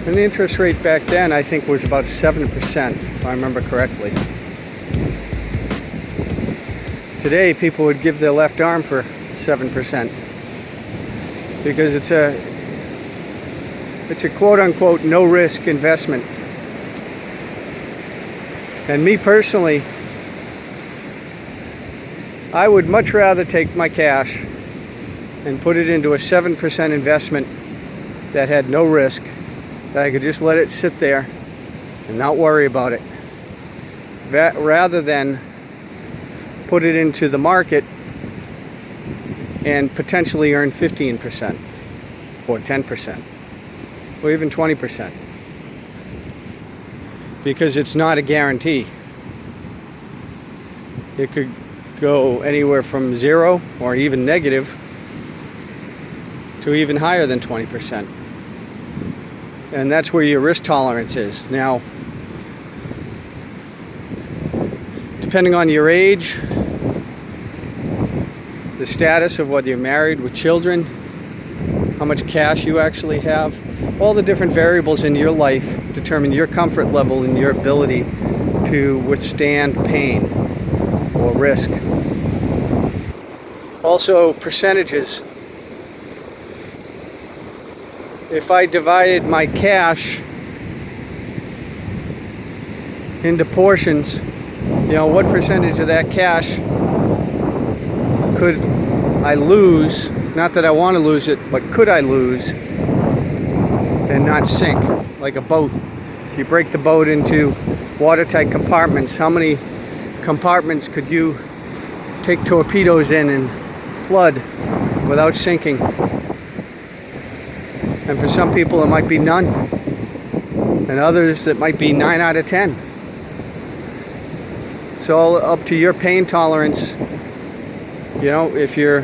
And the interest rate back then, I think, was about 7%, if I remember correctly. Today, people would give their left arm for 7% because it's a quote-unquote no-risk investment. And me personally, I would much rather take my cash and put it into a 7% investment that had no risk, that I could just let it sit there and not worry about it, rather than put it into the market and potentially earn 15% or 10% or even 20, because it's not a guarantee. It could go anywhere from 0 or even negative to even higher than 20%. And that's where your risk tolerance is. Now, depending on your age, the status of whether you're married with children, how much cash you actually have, all the different variables in your life determine your comfort level and your ability to withstand pain or risk. Also, percentages. If I divided my cash into portions, what percentage of that cash could I lose? Not that I want to lose it, but could I lose and not sink like a boat? If you break the boat into watertight compartments, how many compartments could you take torpedoes in and flood without sinking? And for some people it might be none, and others it might be 9 out of 10. It's all up to your pain tolerance. If you're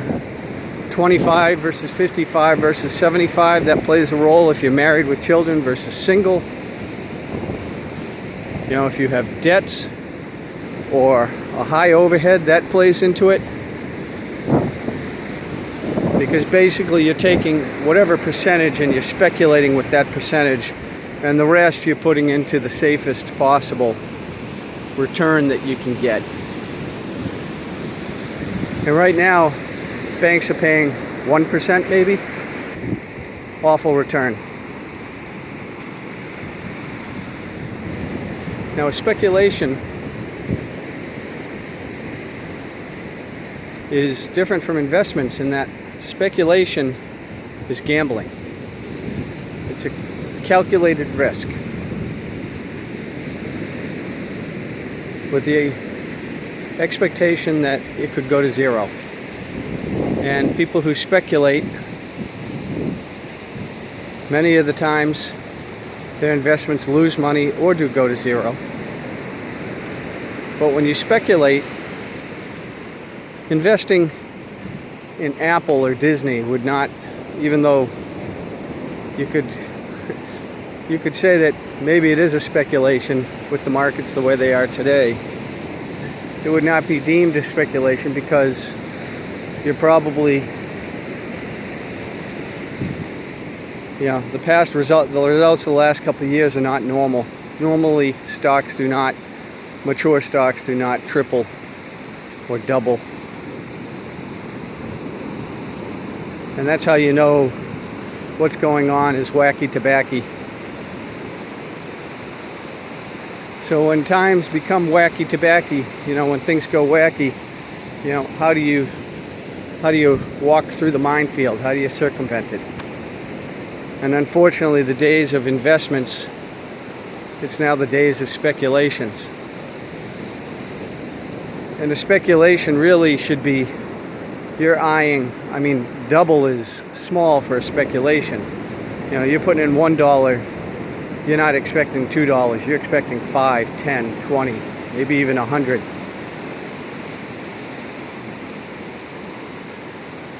25 versus 55 versus 75, that plays a role. If you're married with children versus single, if you have debts or a high overhead, that plays into it. Because basically you're taking whatever percentage and you're speculating with that percentage, and the rest you're putting into the safest possible return that you can get. And right now, banks are paying 1% maybe. Awful return. Now, speculation is different from investments in that speculation is gambling. It's a calculated risk with the expectation that it could go to 0. And people who speculate, many of the times their investments lose money or do go to 0. But when you speculate, investing in Apple or Disney would not, even though you could say that maybe it is a speculation with the markets the way they are today, it would not be deemed a speculation because you're probably, the results of the last couple of years are not normal. Normally, mature stocks do not triple or double. And that's how you know what's going on is wacky tobacco. So when times become wacky tobacco, when things go wacky, how do you walk through the minefield? How do you circumvent it? And unfortunately, the days of investments, it's now the days of speculations. And the speculation really should be, you're eyeing, double is small for a speculation. You're putting in $1, you're not expecting $2, you're expecting 5, 10, 20, maybe even 100.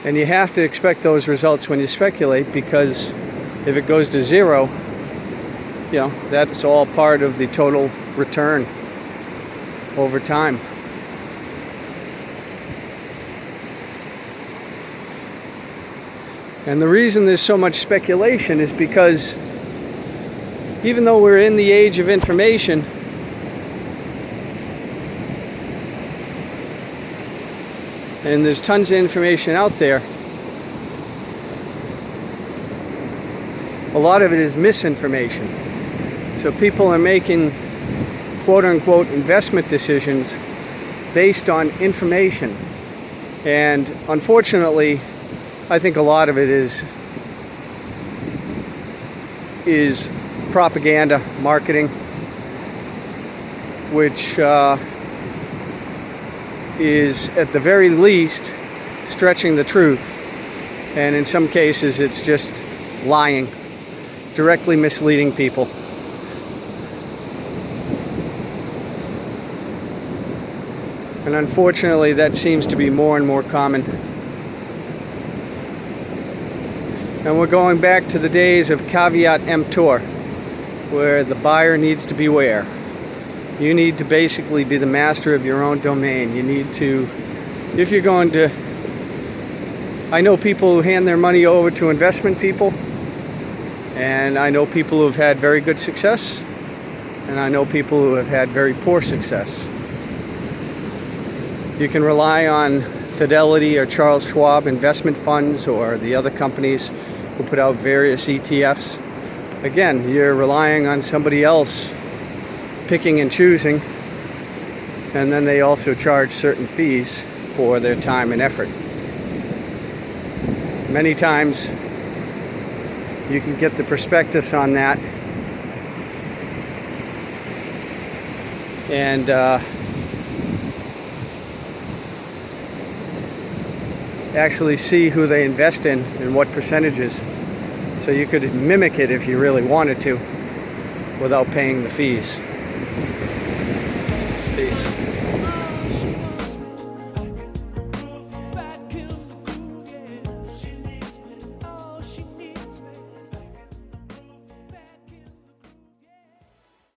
And you have to expect those results when you speculate, because if it goes to 0, that's all part of the total return over time. And the reason there's so much speculation is because even though we're in the age of information, and there's tons of information out there, a lot of it is misinformation. So people are making quote-unquote investment decisions based on information. And unfortunately, I think a lot of it is propaganda, marketing, which is at the very least stretching the truth. And in some cases, it's just lying, directly misleading people. And unfortunately, that seems to be more and more common. And we're going back to the days of caveat emptor, where the buyer needs to beware. You need to basically be the master of your own domain. You need to, if you're going to, I know people who hand their money over to investment people, and I know people who have had very good success, and I know people who have had very poor success. You can rely on Fidelity or Charles Schwab investment funds or the other companies who put out various ETFs. Again, you're relying on somebody else picking and choosing, and then they also charge certain fees for their time and effort. Many times you can get the perspectives on that and actually see who they invest in and what percentages, so you could mimic it if you really wanted to without paying the fees.